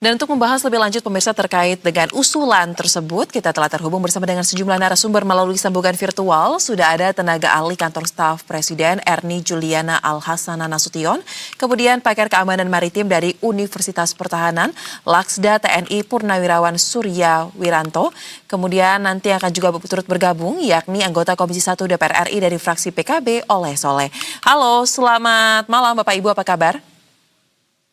Dan untuk membahas lebih lanjut pemirsa terkait dengan usulan tersebut, kita telah terhubung bersama dengan sejumlah narasumber melalui sambungan virtual. Sudah ada tenaga ahli kantor staf Presiden Erni Juliana Alhasana Nasution, kemudian pakar keamanan maritim dari Universitas Pertahanan, Laksda TNI Purnawirawan Surya Wiranto, kemudian nanti akan juga turut bergabung yakni anggota Komisi 1 DPR RI dari fraksi PKB Oleh Soleh. Halo, selamat malam Bapak Ibu, apa kabar?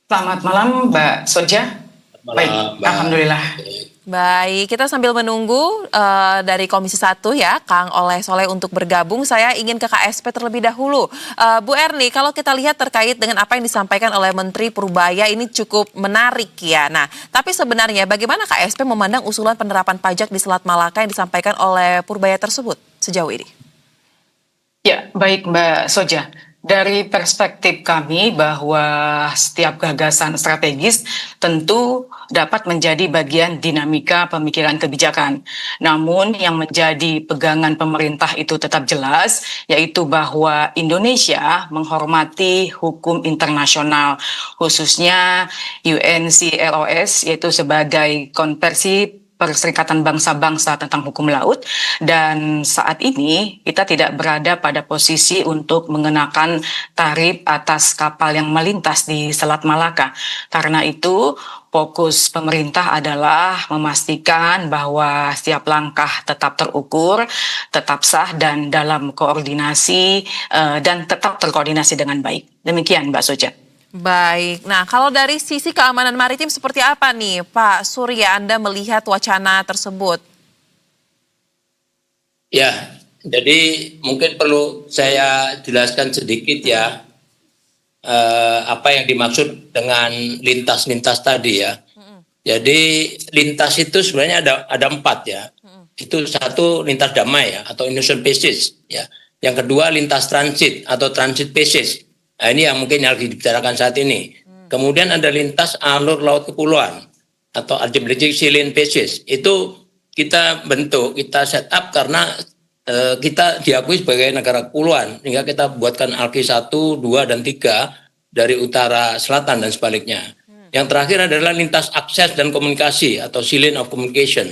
Selamat malam Mbak Soja. Baik, Alhamdulillah. Baik, kita sambil menunggu dari Komisi 1 ya, Kang Oleh Soleh untuk bergabung. Saya ingin ke KSP terlebih dahulu. Bu Erni, kalau kita lihat terkait dengan apa yang disampaikan oleh Menteri Purbaya ini cukup menarik ya. Nah, tapi sebenarnya bagaimana KSP memandang usulan penerapan pajak di Selat Malaka yang disampaikan oleh Purbaya tersebut sejauh ini? Ya, baik Mbak Soja. Dari perspektif kami bahwa setiap gagasan strategis tentu dapat menjadi bagian dinamika pemikiran kebijakan. Namun yang menjadi pegangan pemerintah itu tetap jelas, yaitu bahwa Indonesia menghormati hukum internasional, khususnya UNCLOS, yaitu sebagai konversi Perserikatan Bangsa-Bangsa tentang hukum laut, dan saat ini kita tidak berada pada posisi untuk mengenakan tarif atas kapal yang melintas di Selat Malaka. Karena itu fokus pemerintah adalah memastikan bahwa setiap langkah tetap terukur, tetap sah dan dalam koordinasi dan tetap terkoordinasi dengan baik. Demikian Mbak Soja. Baik, nah kalau dari sisi keamanan maritim seperti apa nih Pak Surya, Anda melihat wacana tersebut? Ya, jadi mungkin perlu saya jelaskan sedikit ya, apa yang dimaksud dengan lintas-lintas tadi ya. Jadi lintas itu sebenarnya ada 4 ya. Itu satu lintas damai ya, atau innocent passage ya. Yang kedua lintas transit atau transit passage. Nah, ini yang mungkin harus dibicarakan saat ini. Kemudian ada lintas alur laut kepulauan atau Archipelagic Sea Lane Passage. Itu kita bentuk, kita set up karena kita diakui sebagai negara kepulauan. Sehingga kita buatkan ALKI 1, 2, dan 3 dari utara, selatan, dan sebaliknya. Yang terakhir adalah lintas akses dan komunikasi atau Sea Lane of Communication.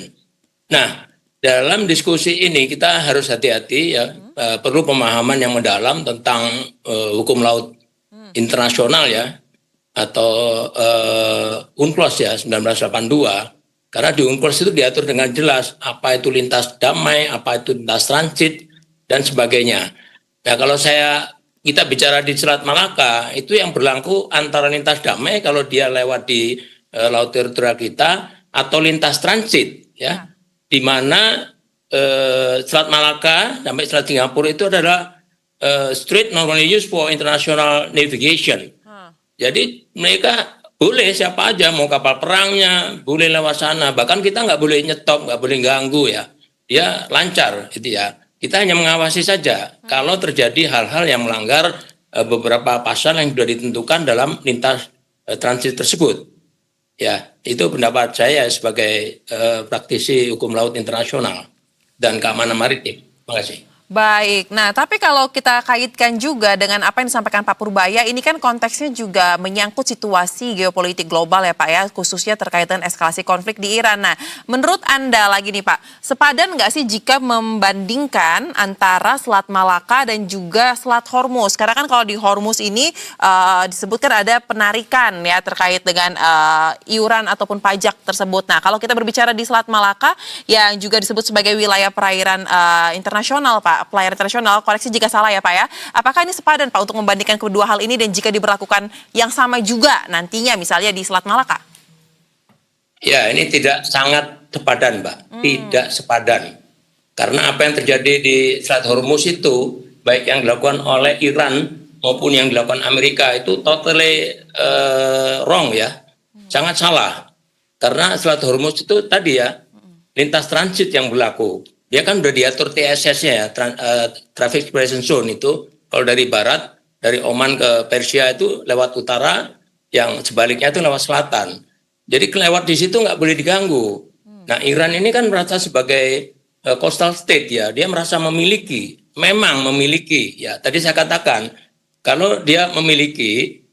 Nah, dalam diskusi ini kita harus hati-hati ya, perlu pemahaman yang mendalam tentang hukum laut internasional ya, atau UNCLOS ya 1982, karena di UNCLOS itu diatur dengan jelas apa itu lintas damai, apa itu lintas transit dan sebagainya. Nah, kalau kita bicara di Selat Malaka itu yang berlaku antara lintas damai kalau dia lewat di laut teritorial kita, atau lintas transit ya, di mana Selat Malaka sampai Selat Singapura itu adalah strait normally used for international navigation. Jadi mereka boleh siapa aja, mau kapal perangnya boleh lewat sana. Bahkan kita nggak boleh nyetop, nggak boleh ganggu ya. Dia lancar gitu ya. Kita hanya mengawasi saja kalau terjadi hal-hal yang melanggar beberapa pasal yang sudah ditentukan dalam lintas transit tersebut. Ya, itu pendapat saya sebagai praktisi hukum laut internasional dan keamanan maritim. Terima kasih. Baik, nah tapi kalau kita kaitkan juga dengan apa yang disampaikan Pak Purbaya, ini kan konteksnya juga menyangkut situasi geopolitik global ya Pak ya, khususnya terkait dengan eskalasi konflik di Iran. Nah, menurut Anda lagi nih Pak, sepadan nggak sih jika membandingkan antara Selat Malaka dan juga Selat Hormuz? Karena kan kalau di Hormuz ini disebutkan ada penarikan ya terkait dengan iuran ataupun pajak tersebut. Nah, kalau kita berbicara di Selat Malaka yang juga disebut sebagai wilayah perairan internasional Pak, pelayaran internasional, koreksi jika salah ya Pak ya. Apakah ini sepadan Pak untuk membandingkan kedua hal ini dan jika diberlakukan yang sama juga nantinya misalnya di Selat Malaka? Ya, ini tidak sangat sepadan Mbak, tidak sepadan. Karena apa yang terjadi di Selat Hormuz itu, baik yang dilakukan oleh Iran maupun yang dilakukan Amerika itu totally wrong ya, sangat salah. Karena Selat Hormuz itu tadi ya, lintas transit yang berlaku. Dia kan udah diatur TSS-nya ya, Traffic Suppression Zone itu. Kalau dari barat, dari Oman ke Persia itu lewat utara, yang sebaliknya itu lewat selatan. Jadi kelewat di situ nggak boleh diganggu. Nah, Iran ini kan merasa sebagai coastal state ya, dia merasa memiliki, memang memiliki ya. Tadi saya katakan, kalau dia memiliki,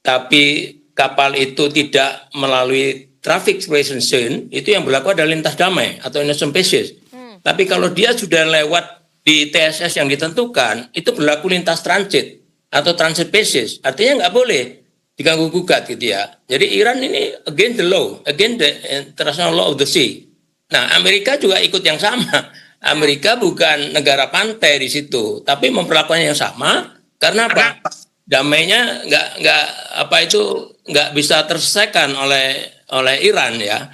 tapi kapal itu tidak melalui traffic situation zone itu yang berlaku adalah lintas damai atau innocent passage. Tapi kalau dia sudah lewat di TSS yang ditentukan, itu berlaku lintas transit atau transit passage. Artinya nggak boleh diganggu gugat gitu ya. Jadi Iran ini against the law, against the international law of the sea. Nah, Amerika juga ikut yang sama. Amerika bukan negara pantai di situ, tapi memperlakukannya yang sama. Karena apa? Damainya nggak bisa terselesaikan oleh Iran ya.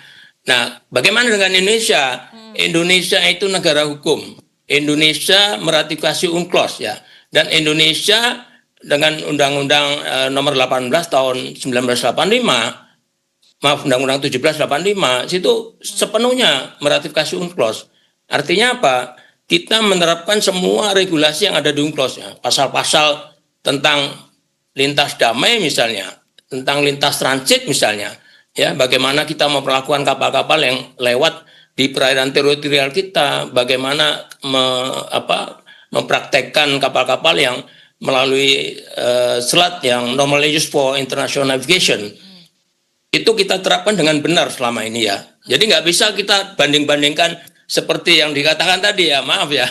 Nah, bagaimana dengan Indonesia? Indonesia itu negara hukum. Indonesia meratifikasi UNCLOS ya. Dan Indonesia dengan Undang-Undang nomor 18 tahun 1985, maaf, Undang-Undang 1785, situ sepenuhnya meratifikasi UNCLOS. Artinya apa? Kita menerapkan semua regulasi yang ada di UNCLOS ya. Pasal-pasal tentang lintas damai misalnya, tentang lintas transit misalnya, ya, bagaimana kita memperlakukan kapal-kapal yang lewat di perairan teritorial kita, bagaimana mempraktekkan kapal-kapal yang melalui selat yang normally used for international navigation. Itu kita terapkan dengan benar selama ini ya. Jadi nggak bisa kita banding-bandingkan seperti yang dikatakan tadi ya, maaf ya.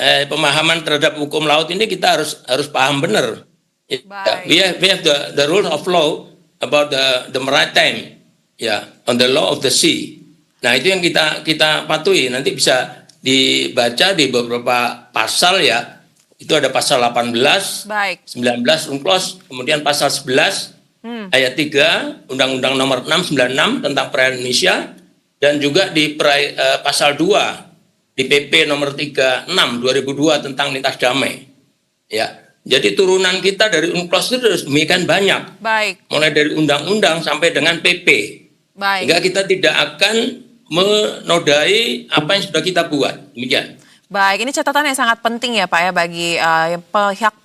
Pemahaman terhadap hukum laut ini kita harus paham benar. We have the rule of law about the maritime, ya, on the law of the sea. Nah itu yang kita patuhi. Nanti bisa dibaca di beberapa pasal ya. Itu ada pasal 18, 19 UNCLOS, kemudian pasal 11 ayat 3 Undang-Undang nomor 696 tentang perairan Indonesia, dan juga di pasal 2 di PP nomor 36 2002 tentang lintas damai. Ya. Jadi turunan kita dari UNCLOS itu sudah demikian banyak. Mulai dari undang-undang sampai dengan PP. Sehingga kita tidak akan menodai apa yang sudah kita buat. Demikian. Baik, ini catatan yang sangat penting ya Pak ya bagi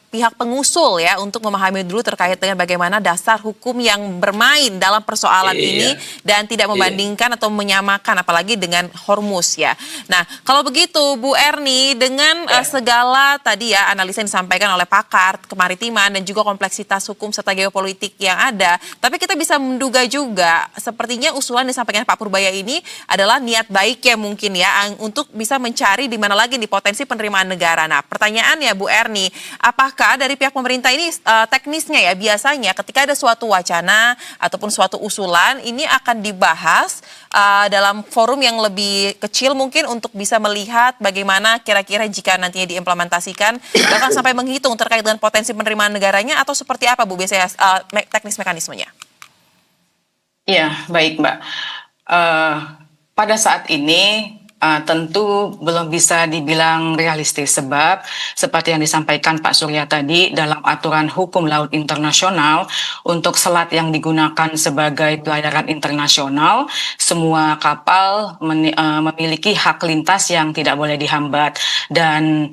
pihak pengusul ya untuk memahami dulu terkait dengan bagaimana dasar hukum yang bermain dalam persoalan ini dan tidak membandingkan atau menyamakan apalagi dengan Hormuz ya. Nah, kalau begitu Bu Erni, dengan segala tadi ya analisa yang disampaikan oleh pakar kemaritiman dan juga kompleksitas hukum serta geopolitik yang ada, tapi kita bisa menduga juga sepertinya usulan yang disampaikan Pak Purbaya ini adalah niat baik ya mungkin ya untuk bisa mencari di mana lagi di potensi penerimaan negara. Nah, pertanyaannya Bu Erni, apakah dari pihak pemerintah ini teknisnya ya biasanya ketika ada suatu wacana ataupun suatu usulan ini akan dibahas dalam forum yang lebih kecil mungkin untuk bisa melihat bagaimana kira-kira jika nantinya diimplementasikan bahkan sampai menghitung terkait dengan potensi penerimaan negaranya, atau seperti apa Bu biasanya teknis mekanismenya? Ya, baik Mbak. Pada saat ini tentu belum bisa dibilang realistis, sebab seperti yang disampaikan Pak Surya tadi, dalam aturan hukum laut internasional untuk selat yang digunakan sebagai pelayaran internasional, semua kapal memiliki hak lintas yang tidak boleh dihambat, dan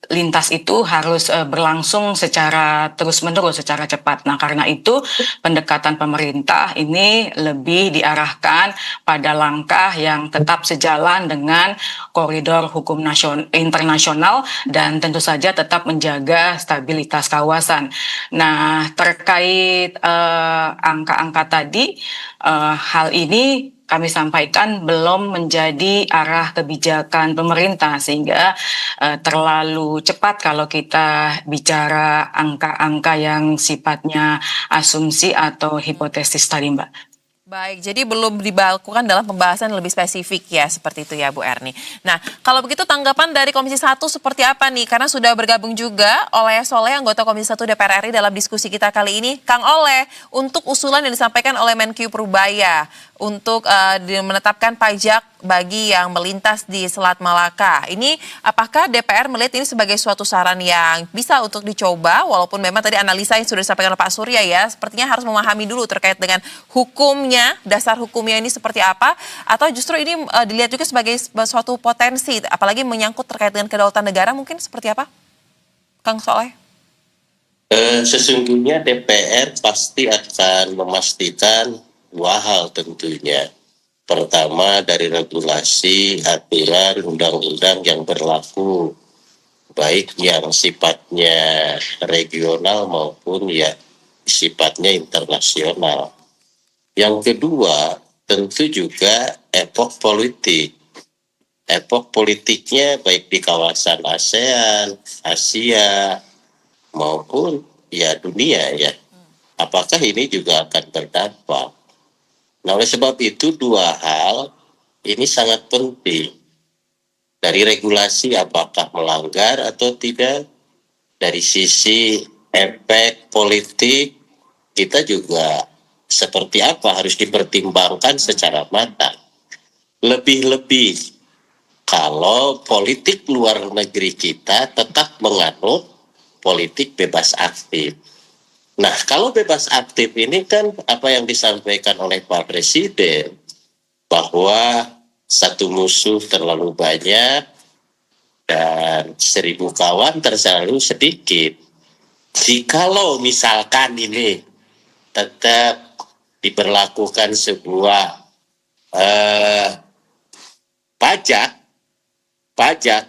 lintas itu harus berlangsung secara terus-menerus, secara cepat. Nah, karena itu pendekatan pemerintah ini lebih diarahkan pada langkah yang tetap sejalan dengan koridor hukum internasional dan tentu saja tetap menjaga stabilitas kawasan. Nah, terkait angka-angka tadi, hal ini kami sampaikan belum menjadi arah kebijakan pemerintah, sehingga terlalu cepat kalau kita bicara angka-angka yang sifatnya asumsi atau hipotesis tadi, Mbak. Baik, jadi belum dilakukan dalam pembahasan lebih spesifik ya, seperti itu ya Bu Erni. Nah, kalau begitu tanggapan dari Komisi 1 seperti apa nih? Karena sudah bergabung juga Oleh Soleh, anggota Komisi 1 DPR RI dalam diskusi kita kali ini. Kang Oleh, untuk usulan yang disampaikan oleh Menkyu Purbaya untuk menetapkan pajak bagi yang melintas di Selat Malaka. Ini apakah DPR melihat ini sebagai suatu saran yang bisa untuk dicoba, walaupun memang tadi analisa yang sudah disampaikan oleh Pak Surya ya, sepertinya harus memahami dulu terkait dengan hukumnya, dasar hukumnya ini seperti apa, atau justru ini dilihat juga sebagai suatu potensi, apalagi menyangkut terkait dengan kedaulatan negara, mungkin seperti apa? Kang Soleh? Sesungguhnya DPR pasti akan memastikan dua hal tentunya. Pertama, dari regulasi, aturan, undang-undang yang berlaku, baik yang sifatnya regional maupun ya sifatnya internasional. Yang kedua, tentu juga epok politik. Epok politiknya baik di kawasan ASEAN, Asia, maupun ya dunia ya. Apakah ini juga akan berdampak? Nah, oleh sebab itu dua hal ini sangat penting. Dari regulasi apakah melanggar atau tidak, dari sisi efek politik kita juga seperti apa harus dipertimbangkan secara matang. Lebih-lebih kalau politik luar negeri kita tetap menganut politik bebas aktif. Nah, kalau bebas aktif ini kan apa yang disampaikan oleh Pak Presiden, bahwa satu musuh terlalu banyak dan 1000 kawan terlalu sedikit. Jikalau misalkan ini tetap diberlakukan sebuah pajak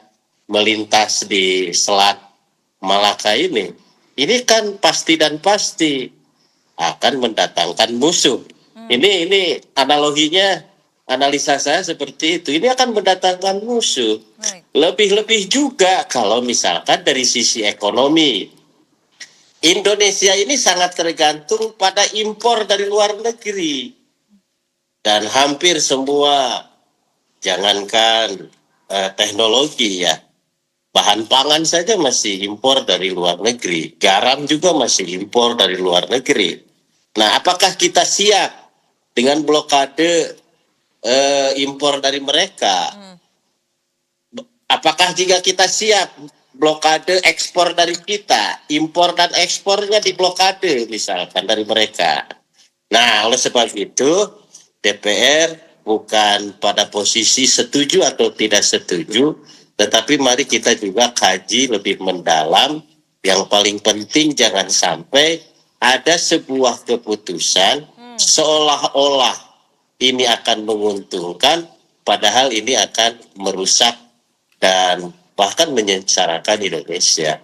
melintas di Selat Malaka ini kan pasti dan pasti akan mendatangkan musuh. Ini analoginya, analisa saya seperti itu. Ini akan mendatangkan musuh. Lebih-lebih juga kalau misalkan dari sisi ekonomi. Indonesia ini sangat tergantung pada impor dari luar negeri. Dan hampir semua, jangankan teknologi ya, bahan pangan saja masih impor dari luar negeri, garam juga masih impor dari luar negeri. Nah, apakah kita siap dengan blokade impor dari mereka? Apakah jika kita siap blokade ekspor dari kita, impor dan ekspornya diblokade misalkan dari mereka? Nah, oleh sebab itu DPR bukan pada posisi setuju atau tidak setuju, tetapi mari kita juga kaji lebih mendalam. Yang paling penting jangan sampai ada sebuah keputusan seolah-olah ini akan menguntungkan, padahal ini akan merusak dan bahkan menyengsarakan Indonesia.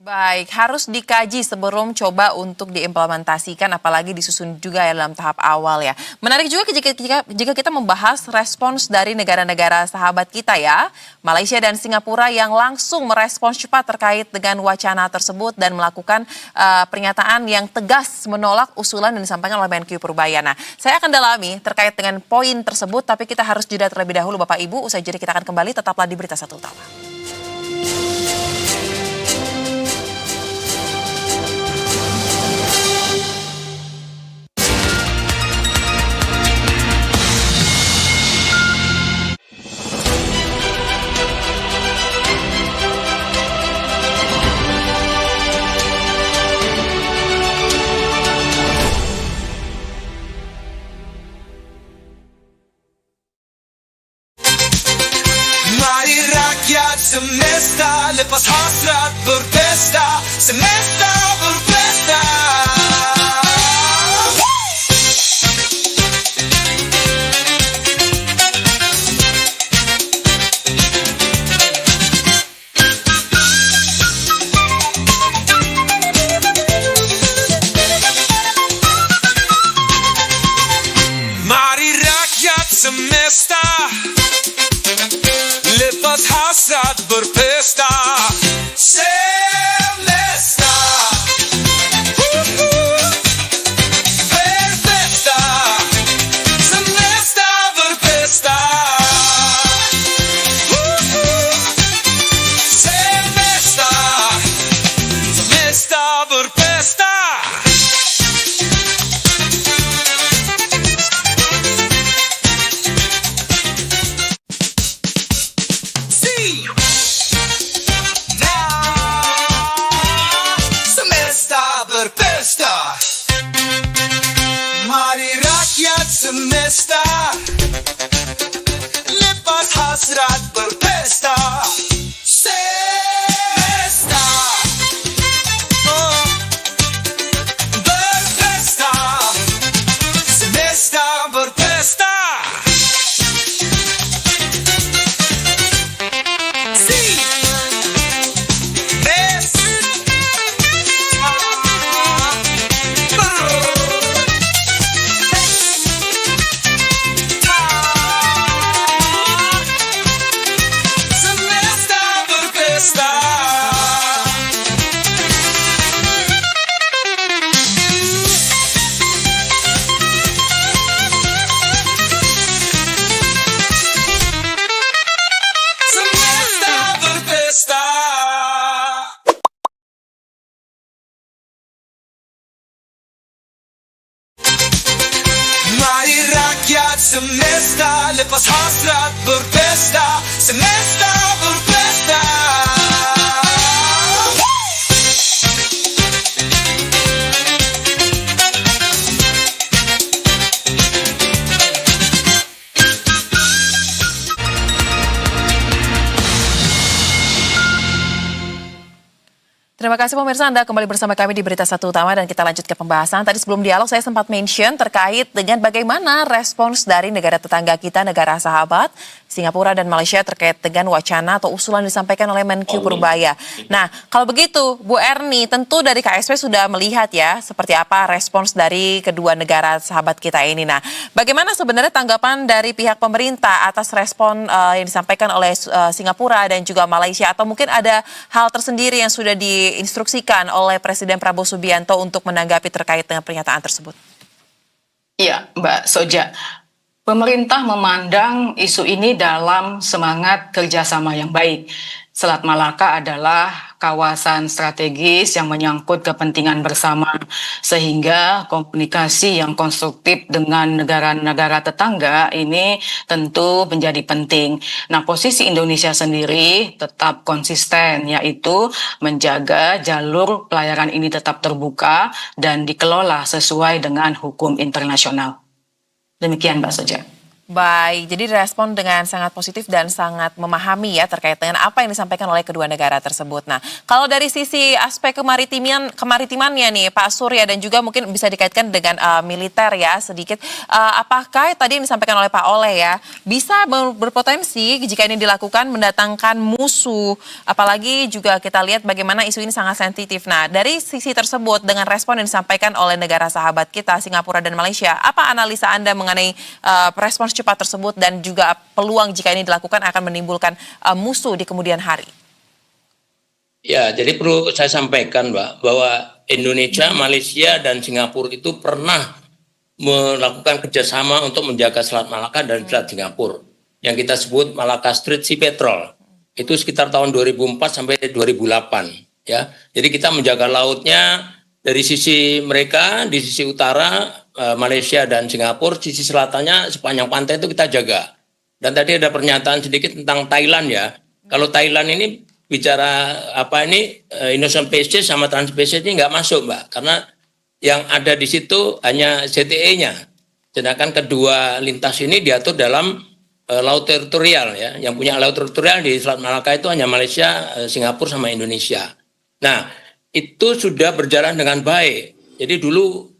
Baik, harus dikaji sebelum coba untuk diimplementasikan, apalagi disusun juga ya dalam tahap awal ya. Menarik juga jika kita membahas respons dari negara-negara sahabat kita ya, Malaysia dan Singapura yang langsung merespons cepat terkait dengan wacana tersebut dan melakukan pernyataan yang tegas menolak usulan yang disampaikan oleh Menkyu Purbaya. Nah, saya akan dalami terkait dengan poin tersebut, tapi kita harus jeda terlebih dahulu Bapak Ibu. Usai jeda kita akan kembali, tetaplah di Berita Satu Utama. Semesta, lepas hasrat berpesta. Semesta berpesta. Mari rakyat semesta, lepas hasrat berpesta. Semesta berpesta. Semesta berpesta. Semesta. Semesta berpesta. Berpesta. Mari rakyat semesta, lepas hasrat berpesta. Semesta berpesta. Semesta berpesta. semesta, lepas hasrat berpesta, semesta berpesta. Terima kasih pemirsa, Anda kembali bersama kami di Berita Satu Utama dan kita lanjut ke pembahasan. Tadi sebelum dialog saya sempat mention terkait dengan bagaimana respons dari negara tetangga kita, negara sahabat, Singapura dan Malaysia terkait dengan wacana atau usulan disampaikan oleh Menkyu Purbaya. Nah, kalau begitu Bu Erni, tentu dari KSP sudah melihat ya seperti apa respons dari kedua negara sahabat kita ini. Nah, bagaimana sebenarnya tanggapan dari pihak pemerintah atas respon yang disampaikan oleh Singapura dan juga Malaysia, atau mungkin ada hal tersendiri yang sudah diinstruksikan oleh Presiden Prabowo Subianto untuk menanggapi terkait dengan pernyataan tersebut? Iya, Mbak Soja. Pemerintah memandang isu ini dalam semangat kerjasama yang baik. Selat Malaka adalah kawasan strategis yang menyangkut kepentingan bersama, sehingga komunikasi yang konstruktif dengan negara-negara tetangga ini tentu menjadi penting. Nah, posisi Indonesia sendiri tetap konsisten, yaitu menjaga jalur pelayaran ini tetap terbuka dan dikelola sesuai dengan hukum internasional. Demikian, Mbak Soja. Baik, jadi respon dengan sangat positif dan sangat memahami ya terkait dengan apa yang disampaikan oleh kedua negara tersebut. Nah, kalau dari sisi aspek kemaritimannya nih Pak Surya dan juga mungkin bisa dikaitkan dengan militer ya sedikit, apakah tadi yang disampaikan oleh Pak Oleh ya bisa berpotensi jika ini dilakukan mendatangkan musuh, apalagi juga kita lihat bagaimana isu ini sangat sensitif. Nah, dari sisi tersebut dengan respon yang disampaikan oleh negara sahabat kita Singapura dan Malaysia, apa analisa Anda mengenai respons cepat tersebut dan juga peluang jika ini dilakukan akan menimbulkan musuh di kemudian hari? Ya, jadi perlu saya sampaikan, Mbak, bahwa Indonesia, Malaysia, dan Singapura itu pernah melakukan kerjasama untuk menjaga Selat Malaka dan Selat Singapura, yang kita sebut Malacca Strait Sea Patrol. Itu sekitar tahun 2004 sampai 2008. Ya, jadi kita menjaga lautnya dari sisi mereka, di sisi utara, Malaysia dan Singapura, sisi selatannya sepanjang pantai itu kita jaga. Dan tadi ada pernyataan sedikit tentang Thailand ya. Kalau Thailand ini bicara Indonesian Pacific sama Trans-Pacific ini nggak masuk, Mbak, karena yang ada di situ hanya ZTE-nya. Sedangkan kedua lintas ini diatur dalam laut teritorial ya. Yang punya laut teritorial di Selat Malaka itu hanya Malaysia, Singapura sama Indonesia. Nah, itu sudah berjalan dengan baik. Jadi dulu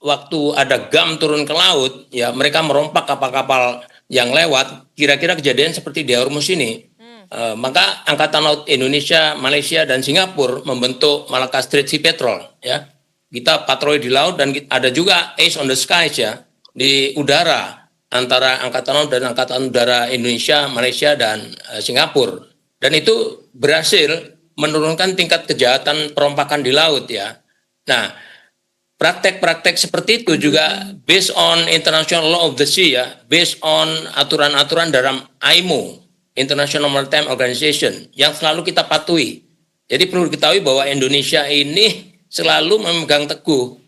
waktu ada GAM turun ke laut, ya mereka merompak kapal-kapal yang lewat, kira-kira kejadian seperti di Hormuz ini. Maka Angkatan Laut Indonesia, Malaysia, dan Singapura membentuk Malacca Strait Sea Patrol. Ya. Kita patroli di laut dan ada juga Ace on the Skies ya, di udara antara Angkatan Laut dan Angkatan Udara Indonesia, Malaysia, dan Singapura. Dan itu berhasil menurunkan tingkat kejahatan perompakan di laut ya. Nah, praktek-praktek seperti itu juga based on International Law of the Sea ya, based on aturan-aturan dalam IMO, International Maritime Organization, yang selalu kita patuhi. Jadi perlu diketahui bahwa Indonesia ini selalu memegang teguh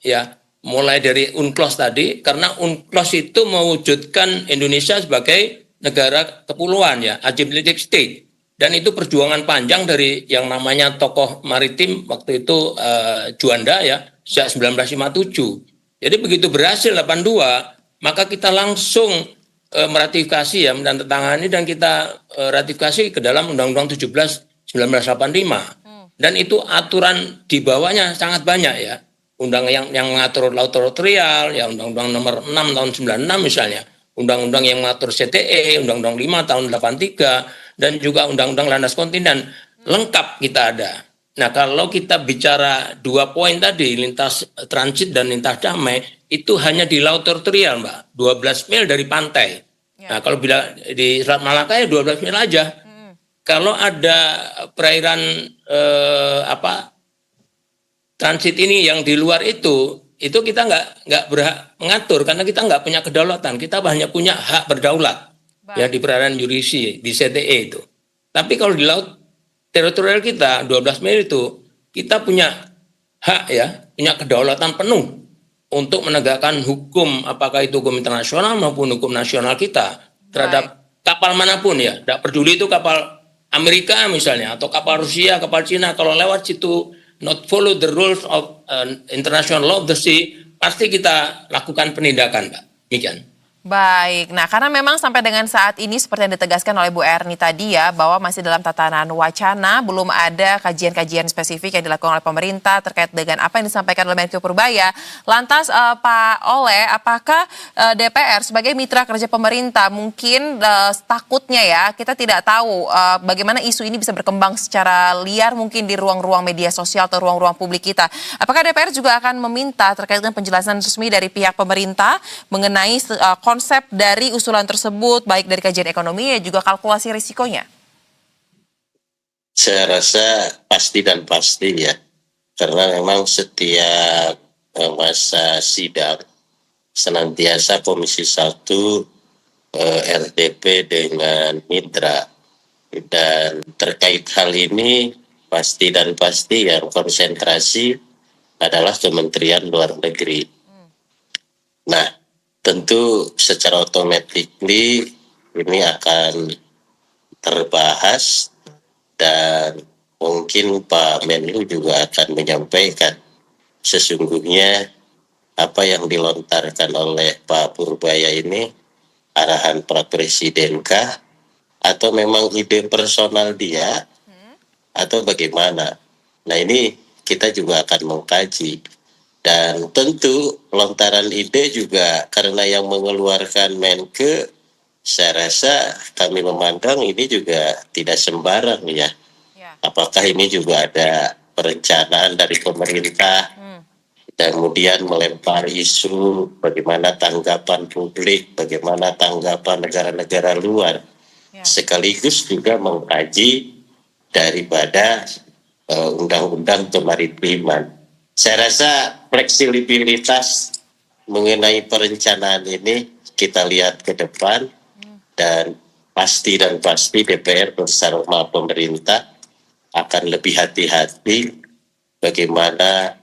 ya, mulai dari UNCLOS tadi, karena UNCLOS itu mewujudkan Indonesia sebagai negara kepulauan ya, Adjunct State. Dan itu perjuangan panjang dari yang namanya tokoh maritim waktu itu Juanda ya, sejak 1957. Jadi begitu berhasil 82, maka kita langsung meratifikasi ya, menandatangani dan kita ratifikasi ke dalam Undang-Undang 17 1985. Dan itu aturan di bawahnya sangat banyak ya. Undang yang mengatur laut teritorial, ya Undang-Undang nomor 6 tahun 96 misalnya. Undang-undang yang mengatur CTE, Undang-Undang 5 tahun 83, dan juga Undang-Undang Landas Kontinen. Lengkap kita ada. Nah, kalau kita bicara 2 poin tadi, lintas transit dan lintas damai, itu hanya di laut teritorial, Mbak. 12 mil dari pantai. Ya. Nah, kalau bila di Selat Malaka ya 12 mil aja. Kalau ada perairan transit ini yang di luar itu kita nggak berhak mengatur karena kita nggak punya kedaulatan. Kita hanya punya hak berdaulat ya di perairan yurisdiksi di CTE itu. Tapi kalau di laut teritorial kita 12 mil itu kita punya hak ya, punya kedaulatan penuh untuk menegakkan hukum, apakah itu hukum internasional maupun hukum nasional kita terhadap kapal manapun ya. Tidak peduli itu kapal Amerika misalnya atau kapal Rusia, kapal Cina, kalau lewat situ not follow the rules of international law of the sea, pasti kita lakukan penindakan, Mbak. Demikian. Baik, nah karena memang sampai dengan saat ini seperti yang ditegaskan oleh Bu Erni tadi ya, bahwa masih dalam tatanan wacana, belum ada kajian-kajian spesifik yang dilakukan oleh pemerintah terkait dengan apa yang disampaikan oleh Menko Purbaya. Lantas Pak Oleh, apakah DPR sebagai mitra kerja pemerintah mungkin takutnya ya, kita tidak tahu bagaimana isu ini bisa berkembang secara liar mungkin di ruang-ruang media sosial atau ruang-ruang publik kita. Apakah DPR juga akan meminta terkait dengan penjelasan resmi dari pihak pemerintah mengenai konsep dari usulan tersebut, baik dari kajian ekonomi dan juga kalkulasi risikonya? Saya rasa pasti dan pasti ya, karena memang setiap masa sidang senantiasa Komisi 1 RDP dengan mitra, dan terkait hal ini pasti dan pasti yang konsentrasi adalah Kementerian Luar Negeri. Nah, tentu secara otomatis ini akan terbahas dan mungkin Pak Menlu juga akan menyampaikan sesungguhnya apa yang dilontarkan oleh Pak Purbaya ini arahan Pak Presiden kah atau memang ide personal dia atau bagaimana. Nah, ini kita juga akan mengkaji. Dan tentu lontaran ide juga karena yang mengeluarkan Menke, saya rasa kami memandang ini juga tidak sembarang ya. Apakah ini juga ada perencanaan dari pemerintah, kemudian melempar isu bagaimana tanggapan publik, bagaimana tanggapan negara-negara luar, sekaligus juga mengkaji daripada undang-undang kemaritiman. Saya rasa fleksibilitas mengenai perencanaan ini kita lihat ke depan, dan pasti DPR bersama pemerintah akan lebih hati-hati bagaimana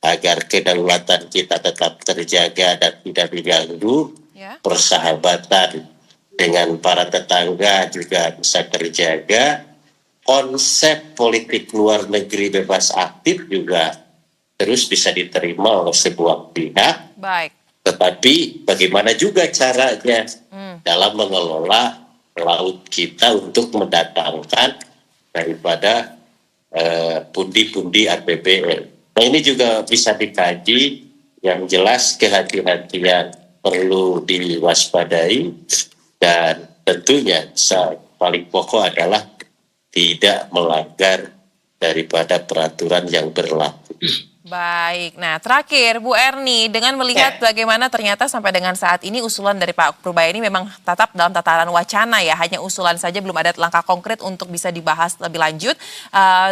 agar kedaulatan kita tetap terjaga dan tidak diganggu, persahabatan dengan para tetangga juga bisa terjaga, konsep politik luar negeri bebas aktif juga terus bisa diterima oleh sebuah pihak. Baik. Tetapi bagaimana juga caranya dalam mengelola laut kita untuk mendatangkan daripada pundi-pundi APBN. Nah, ini juga bisa dikaji, yang jelas kehati-hatian perlu diwaspadai, dan tentunya paling pokok adalah tidak melanggar daripada peraturan yang berlaku. Baik, nah terakhir Bu Erni, dengan melihat bagaimana ternyata sampai dengan saat ini usulan dari Pak Purbaya ini memang tetap dalam tataran wacana ya, hanya usulan saja, belum ada langkah konkret untuk bisa dibahas lebih lanjut,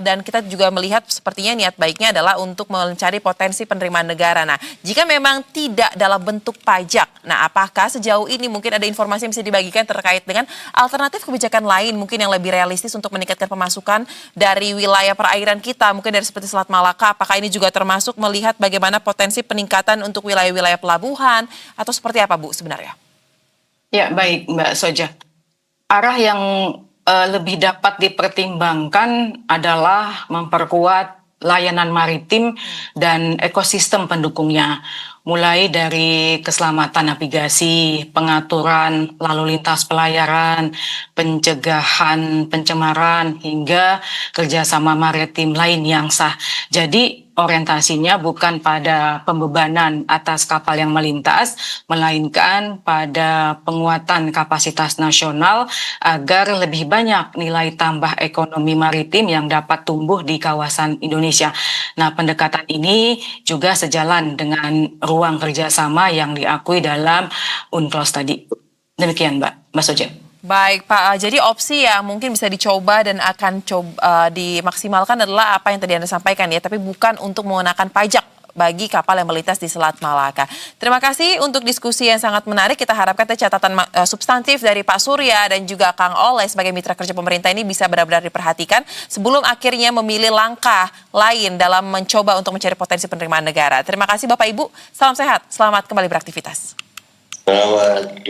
dan kita juga melihat sepertinya niat baiknya adalah untuk mencari potensi penerimaan negara. Nah, jika memang tidak dalam bentuk pajak, nah apakah sejauh ini mungkin ada informasi yang bisa dibagikan terkait dengan alternatif kebijakan lain mungkin yang lebih realistis untuk meningkatkan pemasukan dari wilayah perairan kita, mungkin dari seperti Selat Malaka, apakah ini juga termasuk melihat bagaimana potensi peningkatan untuk wilayah-wilayah pelabuhan atau seperti apa Bu sebenarnya? Ya, baik Mbak Soja. Arah yang lebih dapat dipertimbangkan adalah memperkuat layanan maritim dan ekosistem pendukungnya, mulai dari keselamatan navigasi, pengaturan lalu lintas pelayaran, pencegahan pencemaran, hingga kerjasama maritim lain yang sah. Jadi orientasinya bukan pada pembebanan atas kapal yang melintas, melainkan pada penguatan kapasitas nasional agar lebih banyak nilai tambah ekonomi maritim yang dapat tumbuh di kawasan Indonesia. Nah, pendekatan ini juga sejalan dengan ruang kerjasama yang diakui dalam UNCLOS tadi. Demikian Mbak Soja. Baik Pak, jadi opsi yang mungkin bisa dicoba dan akan dimaksimalkan adalah apa yang tadi Anda sampaikan ya, tapi bukan untuk menggunakan pajak bagi kapal yang melintas di Selat Malaka. Terima kasih untuk diskusi yang sangat menarik. Kita harapkan catatan substantif dari Pak Surya dan juga Kang Oleh sebagai mitra kerja pemerintah ini bisa benar-benar diperhatikan sebelum akhirnya memilih langkah lain dalam mencoba untuk mencari potensi penerimaan negara. Terima kasih Bapak Ibu, salam sehat, selamat kembali beraktivitas. Selamat malam.